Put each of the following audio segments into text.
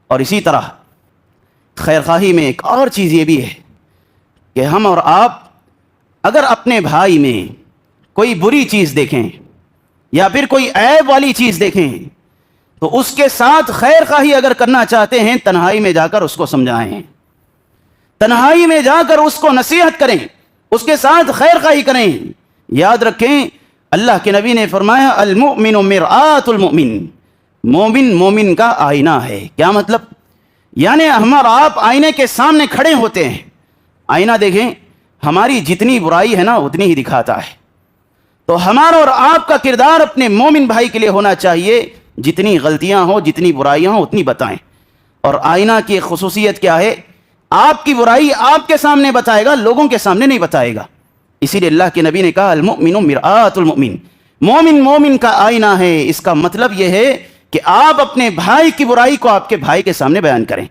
اور اسی طرح خیر خواہی میں ایک اور چیز یہ بھی ہے کہ ہم اور آپ اگر اپنے بھائی میں کوئی بری چیز دیکھیں یا پھر کوئی عیب والی چیز دیکھیں تو اس کے ساتھ خیر خواہی اگر کرنا چاہتے ہیں تنہائی میں جا کر اس کو سمجھائیں، تنہائی میں جا کر اس کو نصیحت کریں، اس کے ساتھ خیر خواہی کریں۔ یاد رکھیں اللہ کے نبی نے فرمایا المؤمن مرآت المؤمن، مومن مومن کا آئینہ ہے۔ کیا مطلب؟ یعنی ہم اور آپ آئینے کے سامنے کھڑے ہوتے ہیں، آئینہ دیکھیں ہماری جتنی برائی ہے نا اتنی ہی دکھاتا ہے، تو ہمارا اور آپ کا کردار اپنے مومن بھائی کے لیے ہونا چاہیے جتنی غلطیاں ہوں جتنی برائیاں ہوں اتنی بتائیں۔ اور آئینہ کی خصوصیت کیا ہے؟ آپ کی برائی آپ کے سامنے بتائے گا، لوگوں کے سامنے نہیں بتائے گا۔ اسی لیے اللہ کے نبی نے کہا المؤمن مرآت المؤمن، مومن مومن کا آئینہ ہے۔ اس کا مطلب یہ ہے کہ آپ اپنے بھائی کی برائی کو آپ کے بھائی کے سامنے بیان کریں۔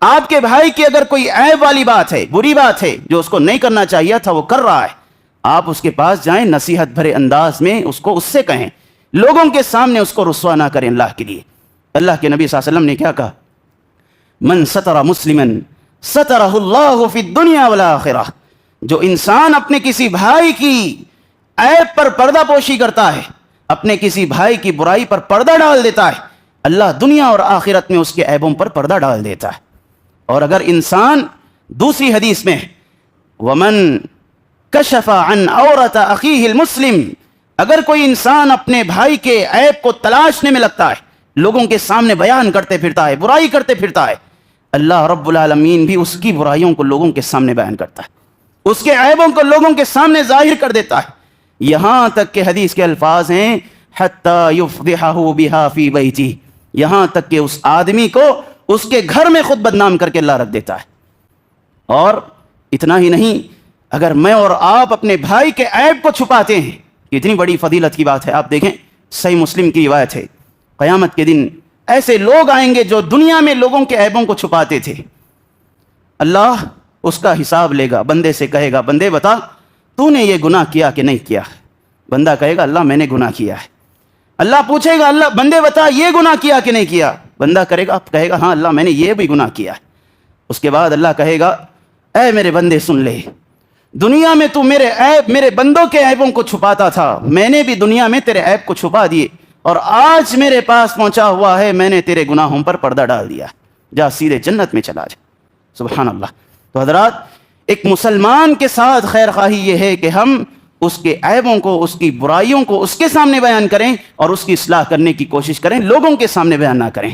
آپ کے بھائی کی اگر کوئی عیب والی بات ہے، بری بات ہے جو اس کو نہیں کرنا چاہیے تھا وہ کر رہا ہے، آپ اس کے پاس جائیں، نصیحت بھرے انداز میں اس کو اس سے کہیں، لوگوں کے سامنے اس کو رسوا نہ کریں اللہ کے لیے۔ اللہ کے نبی صلی اللہ علیہ وسلم نے کیا کہا؟ من ستر مسلما سترہ اللہ فی الدنیا والآخرہ، جو انسان اپنے کسی بھائی کی عیب پر پردہ پوشی کرتا ہے، اپنے کسی بھائی کی برائی پر پردہ ڈال دیتا ہے، اللہ دنیا اور آخرت میں اس کے عیبوں پر پردہ ڈال دیتا ہے۔ اور اگر انسان دوسری حدیث میں ومن کشف عن عورت اخیہ المسلم، اگر کوئی انسان اپنے بھائی کے عیب کو تلاشنے میں لگتا ہے، لوگوں کے سامنے بیان کرتے پھرتا ہے، برائی کرتے پھرتا ہے، اللہ رب العالمین بھی اس کی برائیوں کو لوگوں کے سامنے بیان کرتا ہے، اس کے عیبوں کو لوگوں کے سامنے ظاہر کر دیتا ہے۔ یہاں تک کہ حدیث کے الفاظ ہیں حتی یفضحہ بہا فی بیتہ، یہاں تک کہ اس آدمی کو اس کے گھر میں خود بدنام کر کے اللہ رکھ دیتا ہے۔ اور اتنا ہی نہیں، اگر میں اور آپ اپنے بھائی کے عیب کو چھپاتے ہیں، اتنی بڑی فضیلت کی بات ہے۔ آپ دیکھیں صحیح مسلم کی روایت ہے، قیامت کے دن ایسے لوگ آئیں گے جو دنیا میں لوگوں کے عیبوں کو چھپاتے تھے، اللہ اس کا حساب لے گا، بندے سے کہے گا بندے بتا تو نے یہ گناہ کیا کہ نہیں کیا؟ بندہ کہے گا اللہ میں نے گناہ کیا ہے۔ اللہ پوچھے گا اللہ بندے بتا یہ گناہ کیا کہ نہیں کیا؟ بندہ کہے گا ہاں اللہ میں نے یہ بھی گناہ کیا ہے۔ اس کے بعد اللہ کہے گا اے میرے بندے سن لے، دنیا میں تو میرے بندوں کے عیبوں کو چھپاتا تھا، میں نے بھی دنیا میں تیرے عیب کو چھپا دیے، اور آج میرے پاس پہنچا ہوا ہے، میں نے تیرے گناہوں پر پردہ ڈال دیا، جا سیدھے جنت میں چلا جا۔ سبحان اللہ۔ تو حضرات ایک مسلمان کے ساتھ خیر خواہی یہ ہے کہ ہم اس کے عیبوں کو، اس کی برائیوں کو اس کے سامنے بیان کریں اور اس کی اصلاح کرنے کی کوشش کریں، لوگوں کے سامنے بیان نہ کریں۔